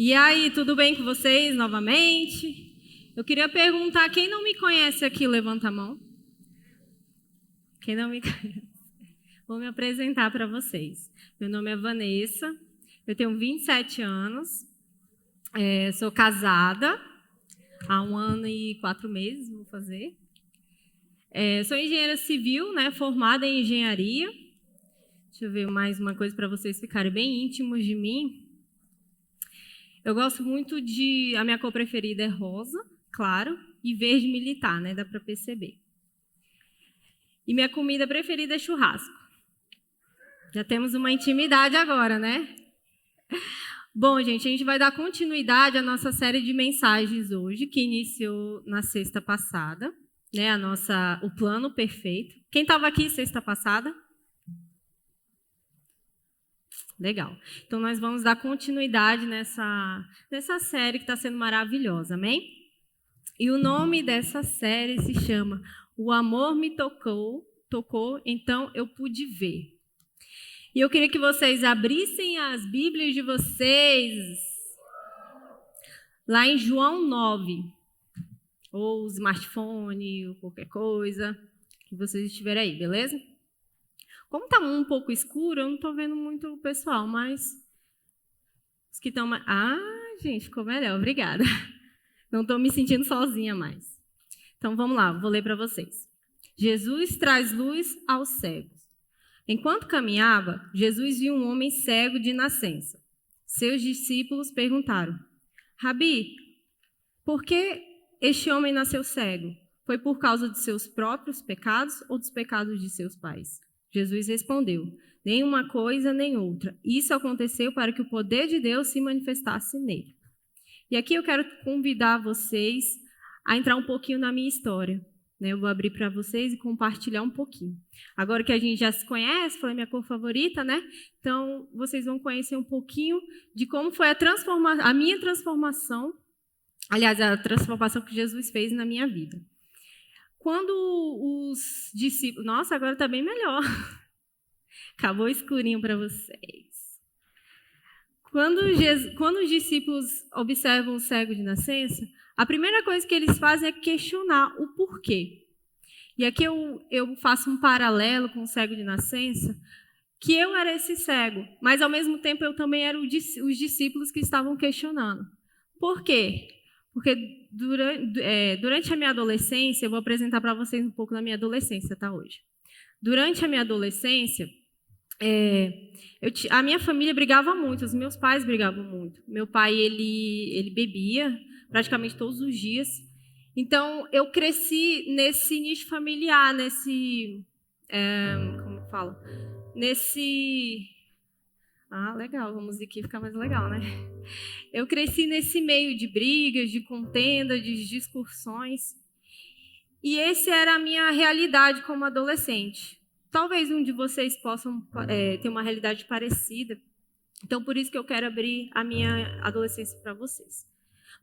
E aí, tudo bem com vocês novamente? Eu queria perguntar, quem não me conhece aqui, levanta a mão. Quem não me conhece? Vou me apresentar para vocês. Meu nome é Vanessa, eu tenho 27 anos, sou casada há 1 ano e 4 meses, vou fazer. Sou engenheira civil, né, formada em engenharia. Deixa eu ver mais uma coisa para vocês ficarem bem íntimos de mim. Eu gosto muito de... A minha cor preferida é rosa, claro, e verde militar, né? Dá para perceber. E minha comida preferida é churrasco. Já temos uma intimidade agora, né? Bom, gente, a gente vai dar continuidade à nossa série de mensagens hoje, que iniciou na sexta passada, né? O plano perfeito. Quem estava aqui sexta passada? Legal. Então, nós vamos dar continuidade nessa série que está sendo maravilhosa, amém? E o nome dessa série se chama O Amor Me Tocou, então eu pude ver. E eu queria que vocês abrissem as Bíblias de vocês lá em João 9, ou smartphone, ou qualquer coisa que vocês estiverem aí, beleza? Como está um pouco escuro, eu não estou vendo muito o pessoal, mas os que estão... gente, ficou melhor, obrigada. Não estou me sentindo sozinha mais. Então, vamos lá, vou ler para vocês. Jesus traz luz aos cegos. Enquanto caminhava, Jesus viu um homem cego de nascença. Seus discípulos perguntaram: Rabi, por que este homem nasceu cego? Foi por causa de seus próprios pecados ou dos pecados de seus pais? Jesus respondeu: nem uma coisa nem outra. Isso aconteceu para que o poder de Deus se manifestasse nele. E aqui eu quero convidar vocês a entrar um pouquinho na minha história. Eu vou abrir para vocês e compartilhar um pouquinho. Agora que a gente já se conhece, foi a minha cor favorita, né? Então, vocês vão conhecer um pouquinho de como foi a minha transformação, aliás, a transformação que Jesus fez na minha vida. Quando os discípulos... Nossa, agora está bem melhor. Acabou escurinho para vocês. Quando os discípulos observam o cego de nascença, a primeira coisa que eles fazem é questionar o porquê. E aqui eu faço um paralelo com o cego de nascença, que eu era esse cego, mas ao mesmo tempo eu também era os discípulos que estavam questionando. Por quê? Porque durante a minha adolescência, eu vou apresentar para vocês um pouco da minha adolescência, tá, hoje. Durante a minha adolescência, a minha família brigava muito, os meus pais brigavam muito. Meu pai, ele bebia praticamente todos os dias. Então, eu cresci nesse nicho familiar, como eu falo? Legal, a musiquinha fica mais legal, né? Eu cresci nesse meio de brigas, de contenda, de discussões. E essa era a minha realidade como adolescente. Talvez um de vocês possam ter uma realidade parecida. Então, por isso que eu quero abrir a minha adolescência para vocês.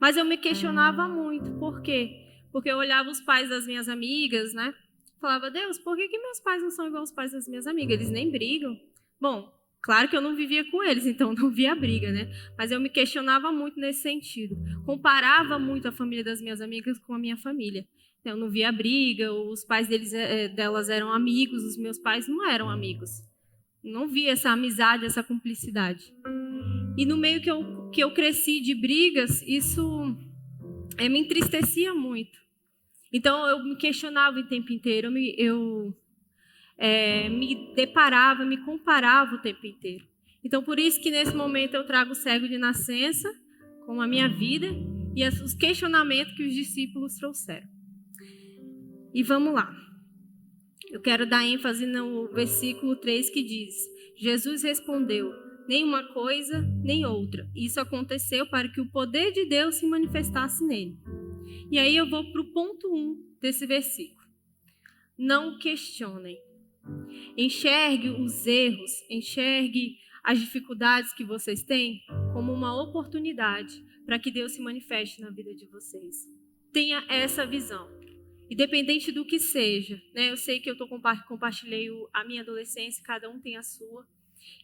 Mas eu me questionava muito. Por quê? Porque eu olhava os pais das minhas amigas, né? Falava, Deus, por que meus pais não são igual aos pais das minhas amigas? Eles nem brigam. Bom, claro que eu não vivia com eles, então não via briga, né? Mas eu me questionava muito nesse sentido. Comparava muito a família das minhas amigas com a minha família. Eu não via briga, os pais delas eram amigos, os meus pais não eram amigos. Não via essa amizade, essa cumplicidade. E no meio que eu cresci de brigas, isso me entristecia muito. Então, eu me questionava o tempo inteiro, eu me deparava, me comparava o tempo inteiro. Então, por isso que nesse momento eu trago o cego de nascença, com a minha vida, e os questionamentos que os discípulos trouxeram. E vamos lá. Eu quero dar ênfase no versículo 3 que diz: Jesus respondeu: nem uma coisa, nem outra. Isso aconteceu para que o poder de Deus se manifestasse nele. E aí eu vou para o ponto 1 desse versículo. Não questionem. Enxergue os erros, enxergue as dificuldades que vocês têm como uma oportunidade para que Deus se manifeste na vida de vocês. Tenha essa visão. Independente do que seja, né? Eu sei que eu compartilhei a minha adolescência, cada um tem a sua.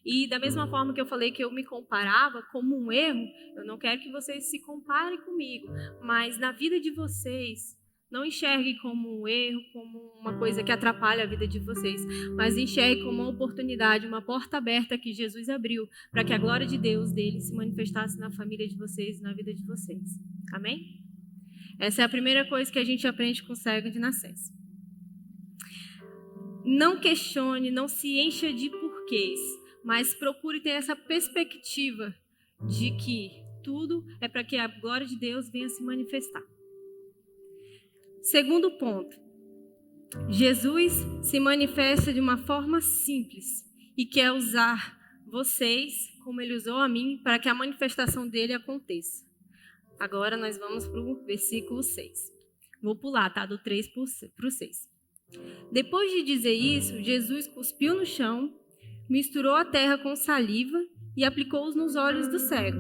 E da mesma forma que eu falei que eu me comparava como um erro, eu não quero que vocês se comparem comigo, mas na vida de vocês, não enxerguem como um erro, como uma coisa que atrapalha a vida de vocês, mas enxerguem como uma oportunidade, uma porta aberta que Jesus abriu para que a glória de Deus dele se manifestasse na família de vocês e na vida de vocês. Amém? Essa é a primeira coisa que a gente aprende com o cego de nascença. Não questione, não se encha de porquês, mas procure ter essa perspectiva de que tudo é para que a glória de Deus venha se manifestar. Segundo ponto, Jesus se manifesta de uma forma simples e quer usar vocês, como ele usou a mim, para que a manifestação dele aconteça. Agora nós vamos para o versículo 6. Vou pular, tá? Do 3 para o 6. Depois de dizer isso, Jesus cuspiu no chão, misturou a terra com saliva e aplicou-os nos olhos do cego.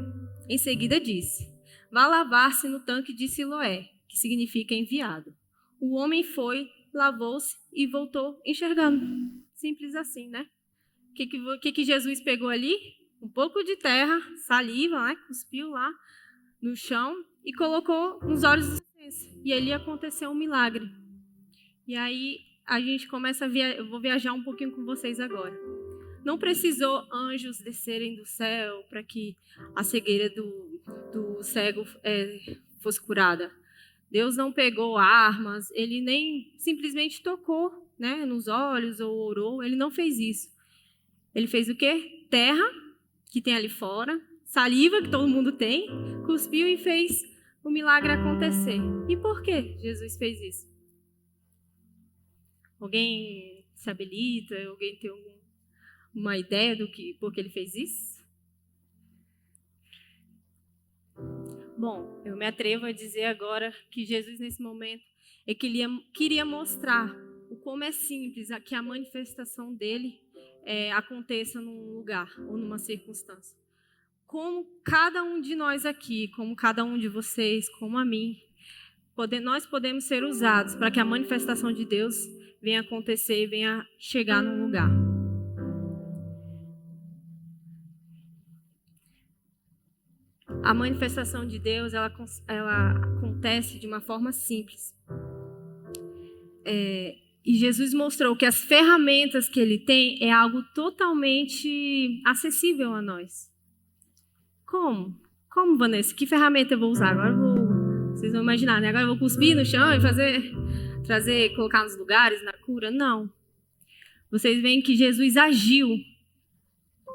Em seguida disse: vá lavar-se no tanque de Siloé, que significa enviado. O homem foi, lavou-se e voltou enxergando. Simples assim, né? O que Jesus pegou ali? Um pouco de terra, saliva, né? Cuspiu lá no chão e colocou nos olhos do cego. E ali aconteceu um milagre. E aí a gente começa eu vou viajar um pouquinho com vocês agora. Não precisou anjos descerem do céu para que a cegueira do cego fosse curada. Deus não pegou armas, ele nem simplesmente tocou, né, nos olhos ou orou, ele não fez isso. Ele fez o quê? Terra, que tem ali fora, saliva, que todo mundo tem, cuspiu e fez o milagre acontecer. E por que Jesus fez isso? Alguém se habilita? Alguém tem uma ideia por que ele fez isso? Bom, eu me atrevo a dizer agora que Jesus, nesse momento, queria mostrar o como é simples que a manifestação dele aconteça num lugar ou numa circunstância. Como cada um de nós aqui, como cada um de vocês, como a mim, nós podemos ser usados para que a manifestação de Deus venha acontecer e venha chegar num lugar. A manifestação de Deus, ela acontece de uma forma simples. E Jesus mostrou que as ferramentas que ele tem é algo totalmente acessível a nós. Como? Como, Vanessa? Que ferramenta eu vou usar? Agora vocês vão imaginar, né? Agora eu vou cuspir no chão e colocar nos lugares, na cura? Não. Vocês veem que Jesus agiu,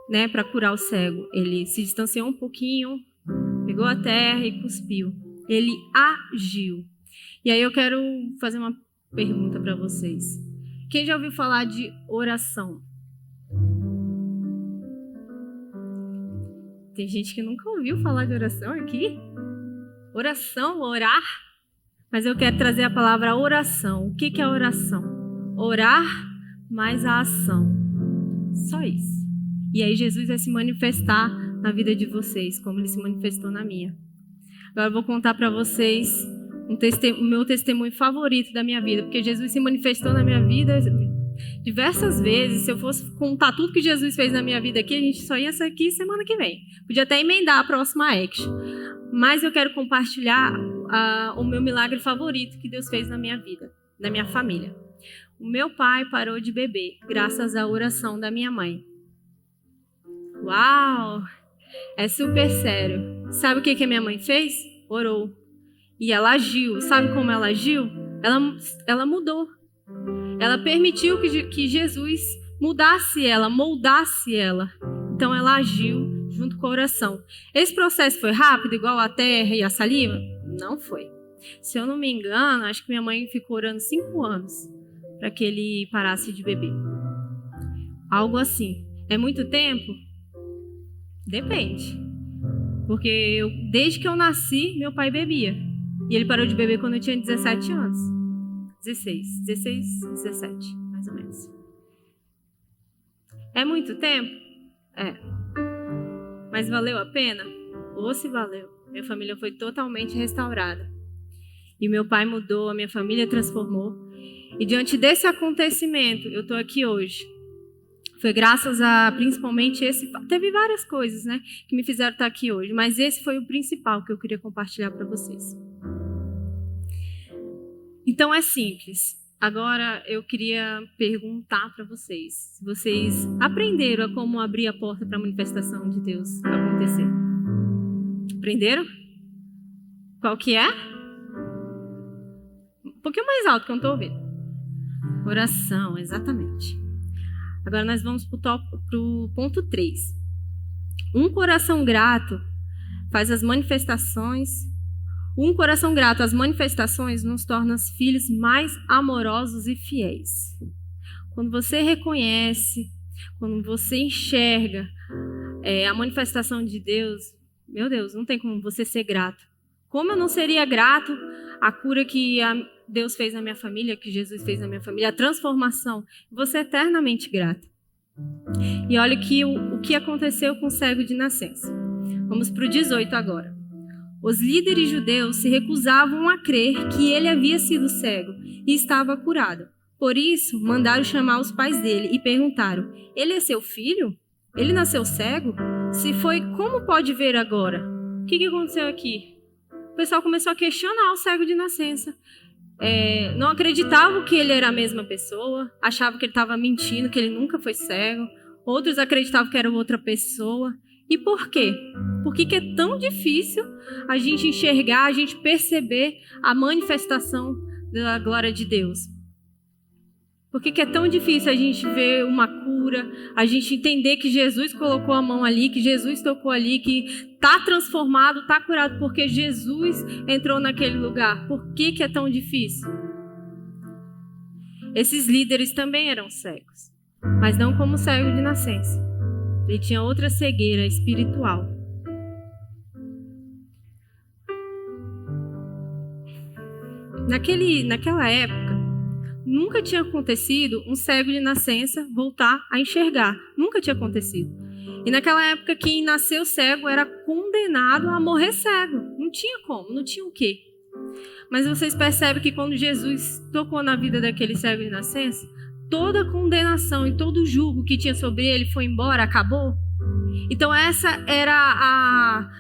né, para curar o cego. Ele se distanciou um pouquinho, pegou a terra e cuspiu. Ele agiu. E aí eu quero fazer uma pergunta para vocês. Quem já ouviu falar de oração? Tem gente que nunca ouviu falar de oração aqui. Oração, orar. Mas eu quero trazer a palavra oração. O que é oração? Orar mais a ação. Só isso. E aí Jesus vai se manifestar na vida de vocês, como ele se manifestou na minha. Agora eu vou contar para vocês o meu testemunho favorito da minha vida, porque Jesus se manifestou na minha vida diversas vezes. Se eu fosse contar tudo que Jesus fez na minha vida aqui, a gente só ia sair aqui semana que vem. Podia até emendar a próxima action. Mas eu quero compartilhar o meu milagre favorito que Deus fez na minha vida, na minha família. O meu pai parou de beber, graças à oração da minha mãe. Uau! É super sério. Sabe o que a minha mãe fez? Orou. E ela agiu. Sabe como ela agiu? Ela mudou. Ela permitiu que Jesus mudasse ela, moldasse ela. Então ela agiu junto com a oração. Esse processo foi rápido, igual a terra e a saliva? Não foi. Se eu não me engano, acho que minha mãe ficou orando 5 anos para que ele parasse de beber. Algo assim. É muito tempo? Depende. Porque desde que eu nasci, meu pai bebia. E ele parou de beber quando eu tinha 17 anos. 16, 17, mais ou menos. É muito tempo? É. Mas valeu a pena? Ou se valeu. Minha família foi totalmente restaurada. E meu pai mudou, a minha família transformou. E diante desse acontecimento, eu estou aqui hoje. Foi graças a, principalmente, esse... Teve várias coisas, né, que me fizeram estar aqui hoje, mas esse foi o principal que eu queria compartilhar para vocês. Então, é simples. Agora, eu queria perguntar para vocês, se vocês aprenderam a como abrir a porta para a manifestação de Deus acontecer. Aprenderam? Qual que é? Um pouquinho mais alto, que eu não estou ouvindo. Oração, exatamente. Agora nós vamos para o ponto 3. Um coração grato faz as manifestações. Um coração grato às manifestações nos torna os filhos mais amorosos e fiéis. Quando você reconhece, quando você enxerga a manifestação de Deus, meu Deus, não tem como você ser grato. Como eu não seria grato à cura que Deus fez na minha família, que Jesus fez na minha família, a transformação, você é eternamente grato. E olha o que aconteceu com o cego de nascença. Vamos para o 18 agora. Os líderes judeus se recusavam a crer que ele havia sido cego e estava curado. Por isso, mandaram chamar os pais dele e perguntaram: ele é seu filho? Ele nasceu cego? Se foi, como pode ver agora? O que aconteceu aqui? O pessoal começou a questionar o cego de nascença. Não acreditavam que ele era a mesma pessoa, achavam que ele estava mentindo, que ele nunca foi cego. Outros acreditavam que era outra pessoa. E por quê? Por que é tão difícil a gente enxergar, a gente perceber a manifestação da glória de Deus? Por que é tão difícil a gente ver uma cura, a gente entender que Jesus colocou a mão ali, que Jesus tocou ali, que está transformado, está curado, porque Jesus entrou naquele lugar? Por que é tão difícil? Esses líderes também eram cegos, mas não como cego de nascença. Ele tinha outra cegueira espiritual. Naquela época, nunca tinha acontecido um cego de nascença voltar a enxergar. Nunca tinha acontecido. E naquela época, quem nasceu cego era condenado a morrer cego. Não tinha como, não tinha o quê. Mas vocês percebem que quando Jesus tocou na vida daquele cego de nascença, toda a condenação e todo o jugo que tinha sobre ele foi embora, acabou. Então essa era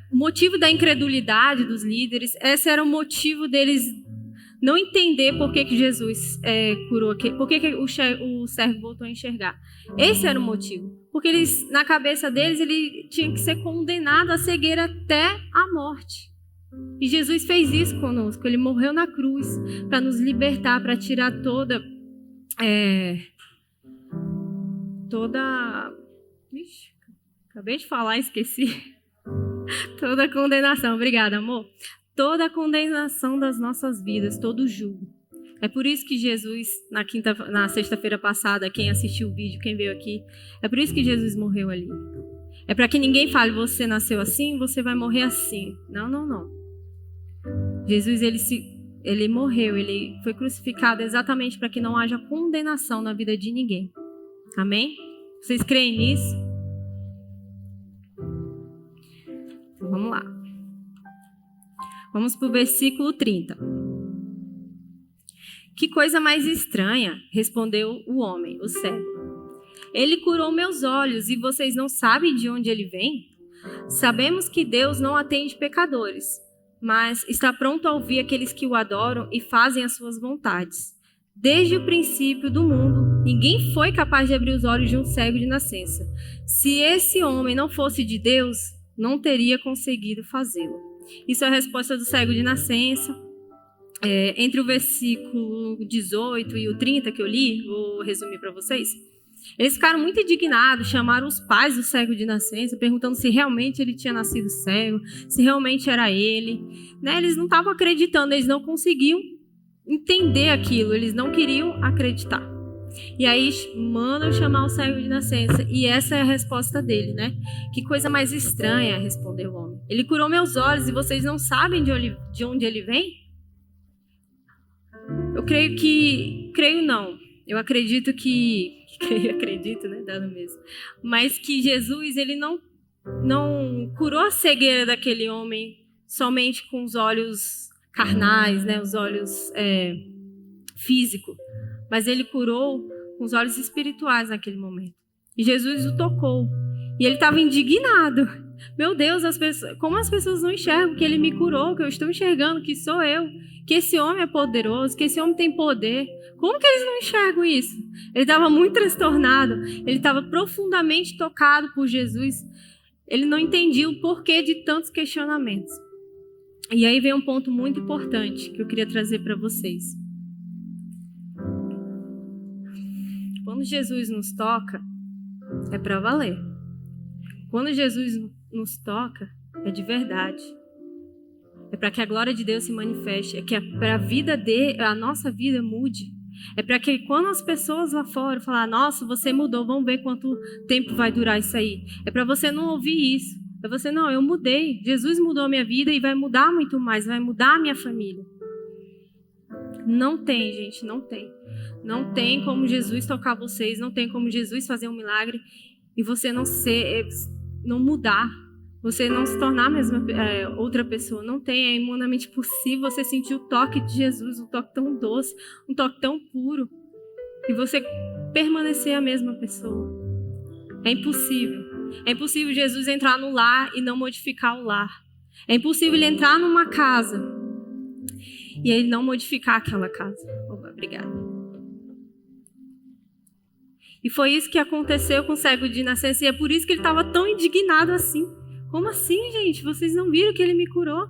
o motivo da incredulidade dos líderes, esse era o motivo deles não entender por que Jesus curou aquele, por que o servo voltou a enxergar. Esse era o motivo, porque eles, na cabeça deles, ele tinha que ser condenado à cegueira até a morte. E Jesus fez isso conosco, ele morreu na cruz para nos libertar, para tirar toda Ixi, acabei de falar, esqueci. Toda a condenação, obrigada, amor. Toda a condenação das nossas vidas, todo o jugo. É por isso que Jesus, na sexta-feira passada, quem assistiu o vídeo, quem veio aqui, é por isso que Jesus morreu ali. É para que ninguém fale: você nasceu assim, você vai morrer assim. Não, não, não. Jesus, ele morreu, ele foi crucificado exatamente para que não haja condenação na vida de ninguém. Amém? Vocês creem nisso? Então, vamos lá. Vamos para o versículo 30. Que coisa mais estranha, respondeu o homem, o cego. Ele curou meus olhos e vocês não sabem de onde ele vem? Sabemos que Deus não atende pecadores, mas está pronto a ouvir aqueles que o adoram e fazem as suas vontades. Desde o princípio do mundo, ninguém foi capaz de abrir os olhos de um cego de nascença. Se esse homem não fosse de Deus, não teria conseguido fazê-lo. Isso é a resposta do cego de nascença. Entre o versículo 18 e o 30 que eu li, vou resumir para vocês. Eles ficaram muito indignados, chamaram os pais do cego de nascença, perguntando se realmente ele tinha nascido cego, se realmente era ele. Eles não estavam acreditando, eles não conseguiam entender aquilo, eles não queriam acreditar. E aí mandam chamar o cego de nascença, e essa é a resposta dele, né? Que coisa mais estranha, respondeu o homem. Ele curou meus olhos e vocês não sabem de onde ele vem? Eu acredito, né? Dá no mesmo. Mas que Jesus, ele não curou a cegueira daquele homem somente com os olhos carnais, né? Os olhos físicos. Mas ele curou com os olhos espirituais naquele momento. E Jesus o tocou. E ele estava indignado. Meu Deus, como as pessoas não enxergam que ele me curou, que eu estou enxergando que sou eu, que esse homem é poderoso, que esse homem tem poder. Como que eles não enxergam isso? Ele estava muito transtornado, ele estava profundamente tocado por Jesus. Ele não entendia o porquê de tantos questionamentos. E aí vem um ponto muito importante que eu queria trazer para vocês. Quando Jesus nos toca, é para valer. Quando Jesus nos toca, é de verdade. É para que a glória de Deus se manifeste. É que para a nossa vida mude. É para que quando as pessoas lá fora falar, nossa, você mudou, vamos ver quanto tempo vai durar isso aí. É para você não ouvir isso. É você, não, eu mudei. Jesus mudou a minha vida e vai mudar muito mais. Vai mudar a minha família. Não tem, gente, não tem. Não tem como Jesus tocar vocês. Não tem como Jesus fazer um milagre e você não mudar. Você não se tornar a mesma outra pessoa. Não tem, é imunamente possível você sentir o toque de Jesus, um toque tão doce, um toque tão puro, e você permanecer a mesma pessoa. É impossível. É impossível Jesus entrar no lar e não modificar o lar. É impossível ele entrar numa casa e ele não modificar aquela casa. Opa, obrigada. E foi isso que aconteceu com o cego de nascença, e é por isso que ele estava tão indignado assim. Como assim, gente? Vocês não viram que ele me curou?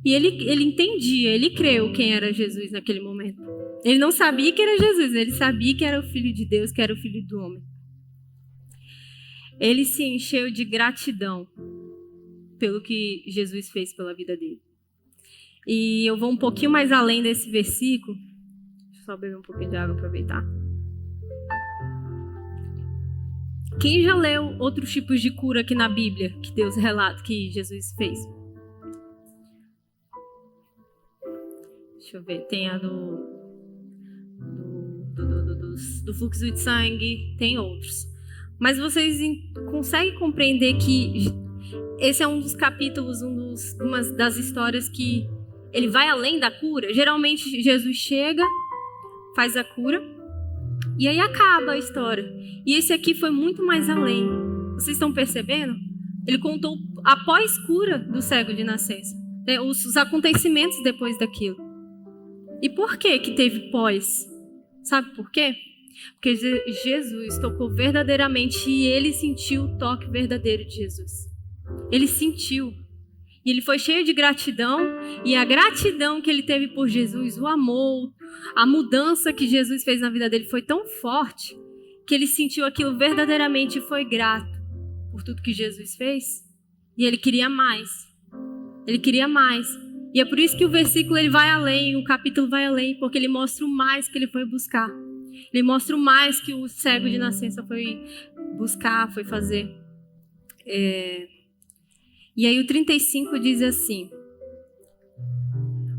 E ele entendia, ele creu quem era Jesus naquele momento. Ele não sabia que era Jesus, ele sabia que era o Filho de Deus, que era o Filho do homem. Ele se encheu de gratidão pelo que Jesus fez pela vida dele. E eu vou um pouquinho mais além desse versículo. Deixa eu só beber um pouquinho de água, aproveitar. Quem já leu outros tipos de cura aqui na Bíblia que Deus relata que Jesus fez? Deixa eu ver. Tem a do fluxo de sangue, tem outros. Mas vocês conseguem compreender que esse é um dos capítulos, uma das histórias que ele vai além da cura? Geralmente Jesus chega, faz a cura e aí acaba a história. E esse aqui foi muito mais além. Vocês estão percebendo? Ele contou a pós-cura do cego de nascença, né? Os acontecimentos depois daquilo. E por que teve pós? Sabe por quê? Porque Jesus tocou verdadeiramente e ele sentiu o toque verdadeiro de Jesus. Ele sentiu. E ele foi cheio de gratidão. E a gratidão que ele teve por Jesus, o amor, a mudança que Jesus fez na vida dele foi tão forte que ele sentiu aquilo verdadeiramente e foi grato por tudo que Jesus fez. E ele queria mais. Ele queria mais. E é por isso que o versículo ele vai além, o capítulo vai além, porque ele mostra o mais que ele foi buscar. Ele mostra o mais que o cego de nascença foi buscar, foi fazer. E aí o 35 diz assim: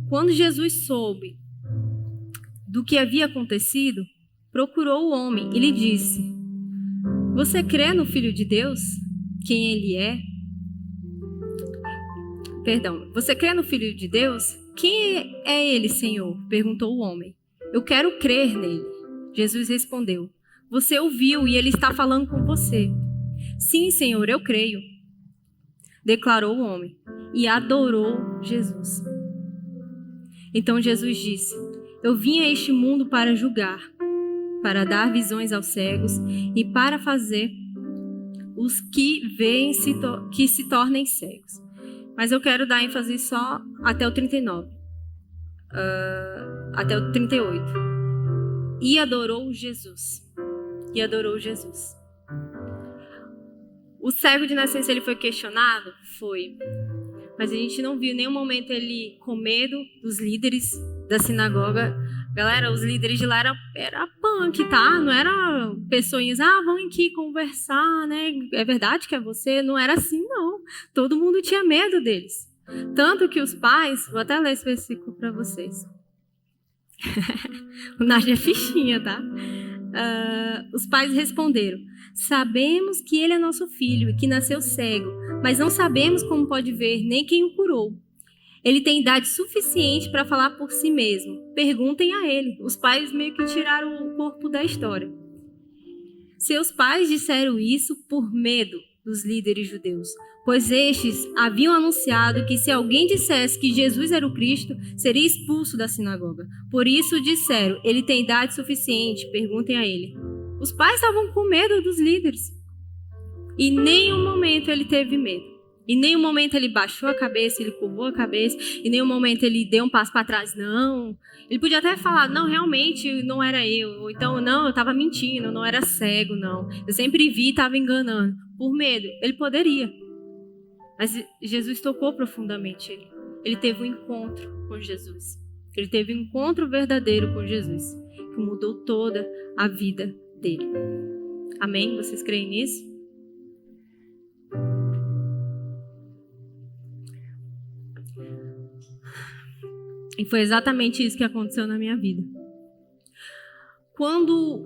quando Jesus soube do que havia acontecido, procurou o homem e lhe disse: você crê no Filho de Deus, quem ele é? Perdão, você crê no Filho de Deus? Quem é ele, Senhor? Perguntou o homem. Eu quero crer nele. Jesus respondeu: você ouviu e ele está falando com você. Sim, Senhor, eu creio, declarou o homem e adorou Jesus. Então Jesus disse: eu vim a este mundo para julgar, para dar visões aos cegos e para fazer os que veem que se tornem cegos. Mas eu quero dar ênfase só até o 39. Até o 38. E adorou Jesus. E adorou Jesus. O cego de nascença ele foi questionado? Foi. Mas a gente não viu em nenhum momento ele com medo dos líderes da sinagoga. Galera, os líderes de lá era punk, tá? Não era pessoinhas, vão aqui conversar, né? É verdade que é você? Não era assim, não. Todo mundo tinha medo deles. Tanto que os pais... Vou até ler esse versículo para vocês. O Nádia é fichinha, tá? Os pais responderam: sabemos que ele é nosso filho e que nasceu cego, mas não sabemos como pode ver, nem quem o curou. Ele tem idade suficiente para falar por si mesmo. Perguntem a ele. Os pais meio que tiraram o corpo da história. Seus pais disseram isso por medo dos líderes judeus, pois estes haviam anunciado que se alguém dissesse que Jesus era o Cristo, seria expulso da sinagoga. Por isso disseram, ele tem idade suficiente, perguntem a ele. Os pais estavam com medo dos líderes. E em nenhum momento ele teve medo. Em nenhum momento ele baixou a cabeça, ele curvou a cabeça. Em nenhum momento ele deu um passo para trás. Não. Ele podia até falar, não, realmente não era eu. Ou então, não, eu estava mentindo, eu não era cego, não. Eu sempre vi e estava enganando. Por medo. Ele poderia. Mas Jesus tocou profundamente ele. Ele teve um encontro com Jesus. Ele teve um encontro verdadeiro com Jesus, que mudou toda a vida dele. Amém? Vocês creem nisso? E foi exatamente isso que aconteceu na minha vida. Quando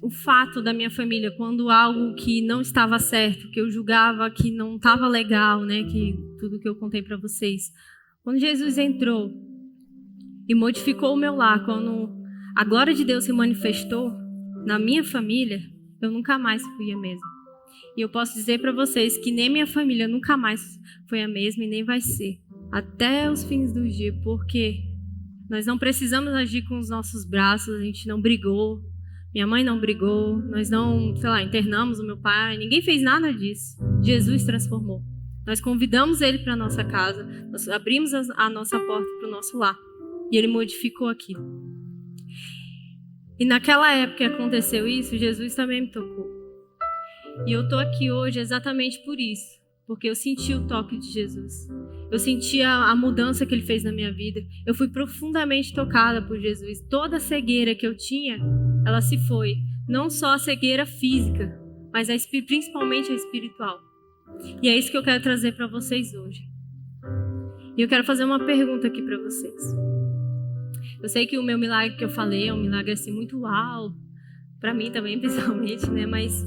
o fato da minha família, quando algo que não estava certo, que eu julgava que não estava legal, né, que tudo que eu contei para vocês, quando Jesus entrou e modificou o meu lar, quando a glória de Deus se manifestou na minha família, eu nunca mais fui a mesma. E eu posso dizer para vocês que nem minha família nunca mais foi a mesma e nem vai ser. Até os fins do dia, porque nós não precisamos agir com os nossos braços, a gente não brigou, minha mãe não brigou, nós não, internamos o meu pai, ninguém fez nada disso. Jesus transformou. Nós convidamos ele para a nossa casa, nós abrimos a nossa porta para o nosso lar e ele modificou aquilo. E naquela época que aconteceu isso, Jesus também me tocou. E eu estou aqui hoje exatamente por isso, porque eu senti o toque de Jesus. Eu senti a mudança que ele fez na minha vida. Eu fui profundamente tocada por Jesus. Toda a cegueira que eu tinha, ela se foi. Não só a cegueira física, mas principalmente a espiritual. E é isso que eu quero trazer para vocês hoje. E eu quero fazer uma pergunta aqui para vocês. Eu sei que o meu milagre que eu falei é um milagre assim muito uau, para mim também, pessoalmente, né? Mas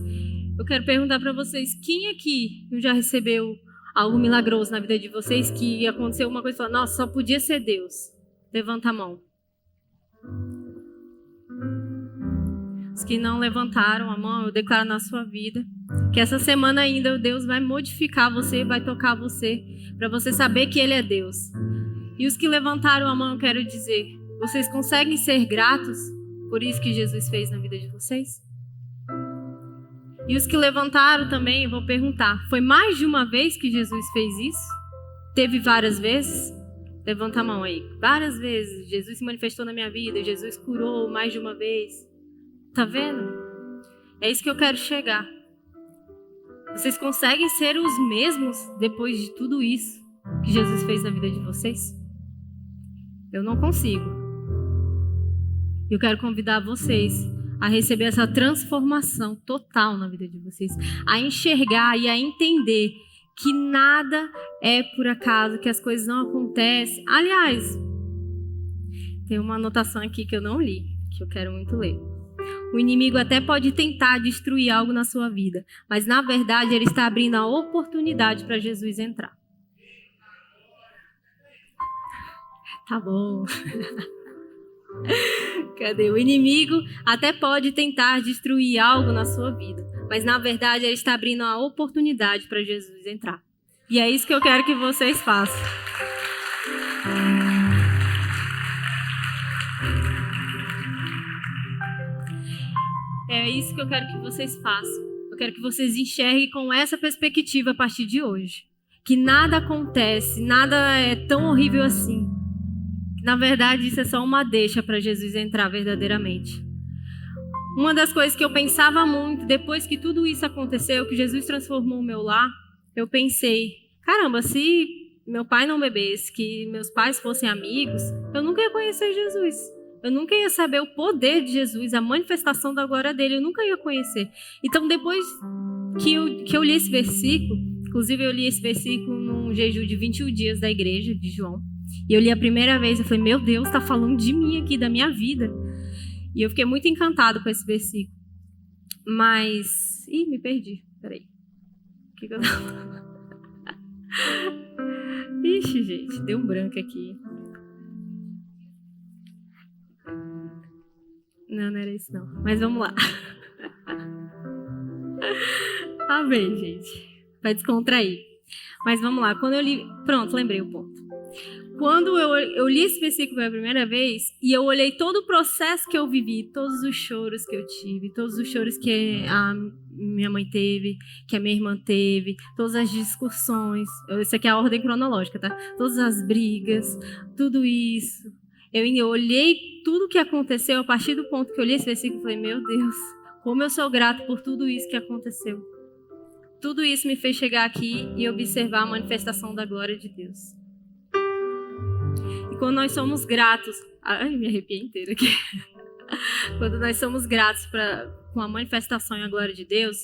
eu quero perguntar para vocês, quem aqui já recebeu algo milagroso na vida de vocês, que aconteceu uma coisa e falou, nossa, só podia ser Deus? Levanta a mão. Os que não levantaram a mão, eu declaro na sua vida que essa semana ainda Deus vai modificar você, vai tocar você, para você saber que Ele é Deus. E os que levantaram a mão, eu quero dizer, vocês conseguem ser gratos por isso que Jesus fez na vida de vocês? E os que levantaram também, eu vou perguntar, foi mais de uma vez que Jesus fez isso? Teve várias vezes? Levanta a mão aí. Várias vezes. Jesus se manifestou na minha vida, Jesus curou mais de uma vez. Tá vendo? É isso que eu quero chegar. Vocês conseguem ser os mesmos depois de tudo isso que Jesus fez na vida de vocês? Eu não consigo. Eu quero convidar vocês a receber essa transformação total na vida de vocês, a enxergar e a entender que nada é por acaso, que as coisas não acontecem. Aliás, tem uma anotação aqui que eu não li, que eu quero muito ler. O inimigo até pode tentar destruir algo na sua vida, mas na verdade ele está abrindo a oportunidade para Jesus entrar. Tá bom. Cadê? O inimigo até pode tentar destruir algo na sua vida, mas na verdade ele está abrindo a oportunidade para Jesus entrar. E é isso que eu quero que vocês façam. É isso que eu quero que vocês façam. Eu quero que vocês enxerguem com essa perspectiva a partir de hoje. Que nada acontece, nada é tão horrível assim. Na verdade, isso é só uma deixa para Jesus entrar verdadeiramente. Uma das coisas que eu pensava muito, depois que tudo isso aconteceu, que Jesus transformou o meu lar, eu pensei, caramba, se meu pai não bebesse, que meus pais fossem amigos, eu nunca ia conhecer Jesus. Eu nunca ia saber o poder de Jesus, a manifestação da glória dele, eu nunca ia conhecer. Então, depois que eu li esse versículo, inclusive eu li esse versículo num jejum de 21 dias da igreja de João, e eu li a primeira vez, eu falei, meu Deus, está falando de mim aqui, da minha vida. E eu fiquei muito encantado com esse versículo. Mas... me perdi. Peraí. O que eu tava falando? Ixi, gente, deu um branco aqui. Não era isso não. Mas vamos lá. Tá bem, gente. Vai descontrair. Mas vamos lá. Quando eu li... Pronto, lembrei o ponto. Quando eu li esse versículo pela primeira vez, e eu olhei todo o processo que eu vivi, todos os choros que eu tive, todos os choros que a minha mãe teve, que a minha irmã teve, todas as discussões, isso aqui é a ordem cronológica, tá? Todas as brigas, tudo isso. Eu olhei tudo o que aconteceu, a partir do ponto que eu li esse versículo, eu falei, meu Deus, como eu sou grato por tudo isso que aconteceu. Tudo isso me fez chegar aqui e observar a manifestação da glória de Deus. E quando nós somos gratos... Ai, me arrepiei inteira aqui. Quando nós somos gratos com a manifestação e a glória de Deus,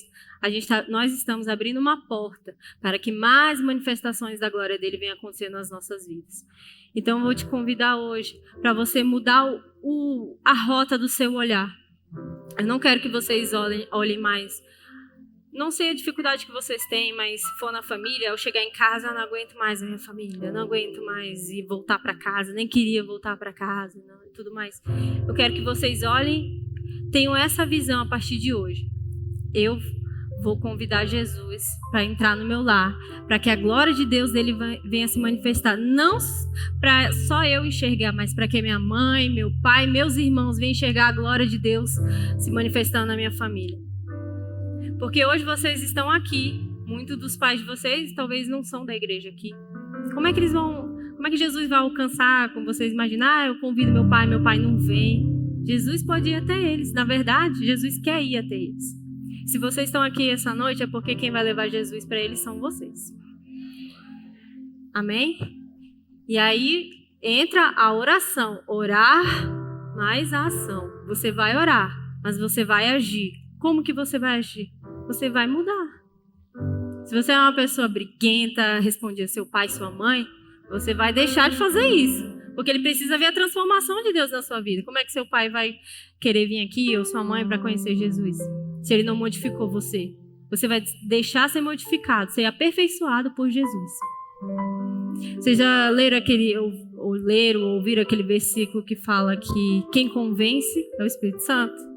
nós estamos abrindo uma porta para que mais manifestações da glória dele venham acontecer nas nossas vidas. Então eu vou te convidar hoje para você mudar a rota do seu olhar. Eu não quero que vocês olhem mais. Não sei a dificuldade que vocês têm, mas se for na família, eu chegar em casa, eu não aguento mais a minha família, eu não aguento mais ir voltar para casa, nem queria voltar para casa, e tudo mais. Eu quero que vocês olhem, tenham essa visão a partir de hoje. Eu vou convidar Jesus para entrar no meu lar, para que a glória de Deus dele venha se manifestar, não para só eu enxergar, mas para que minha mãe, meu pai, meus irmãos venham enxergar a glória de Deus se manifestando na minha família. Porque hoje vocês estão aqui, muitos dos pais de vocês talvez não são da igreja aqui. Como é que Jesus vai alcançar, como vocês imaginam? Eu convido meu pai não vem. Jesus pode ir até eles. Na verdade, Jesus quer ir até eles. Se vocês estão aqui essa noite, é porque quem vai levar Jesus para eles são vocês. Amém? E aí entra a oração. Orar mais a ação. Você vai orar, mas você vai agir. Como que você vai agir? Você vai mudar. Se você é uma pessoa briguenta, respondia seu pai, sua mãe, você vai deixar de fazer isso. Porque ele precisa ver a transformação de Deus na sua vida. Como é que seu pai vai querer vir aqui, ou sua mãe, para conhecer Jesus? Se ele não modificou você. Você vai deixar ser modificado, ser aperfeiçoado por Jesus. Vocês já leram ou ouviram aquele versículo que fala que quem convence é o Espírito Santo?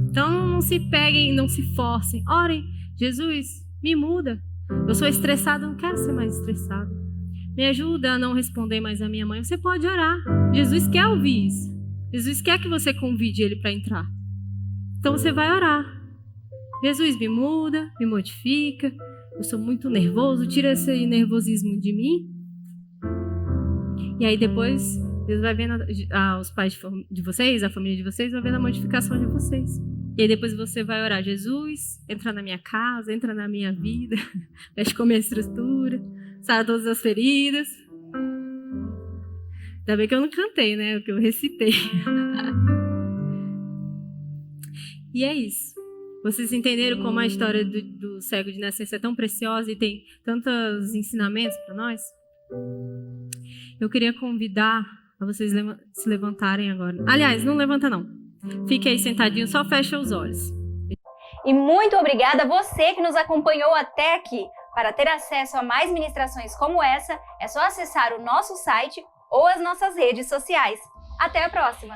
Então não se peguem, não se forcem. Orem, Jesus, me muda. Eu sou estressado, não quero ser mais estressado. Me ajuda a não responder mais a minha mãe. Você pode orar. Jesus quer ouvir isso. Jesus quer que você convide ele para entrar. Então você vai orar. Jesus, me muda, me modifica. Eu sou muito nervoso, tira esse nervosismo de mim. E aí depois Deus vai vendo os pais de vocês, a família de vocês, vai vendo a modificação de vocês. E aí depois você vai orar, Jesus, entra na minha casa, entra na minha vida, mexe com a minha estrutura, sara todas as feridas. Ainda bem que eu não cantei, né? O que eu recitei. E é isso. Vocês entenderam como a história do cego de nascença é tão preciosa e tem tantos ensinamentos para nós? Eu queria convidar a vocês se levantarem agora. Aliás, não levanta não. Fique aí sentadinho, só fecha os olhos. E muito obrigada a você que nos acompanhou até aqui. Para ter acesso a mais ministrações como essa, é só acessar o nosso site ou as nossas redes sociais. Até a próxima!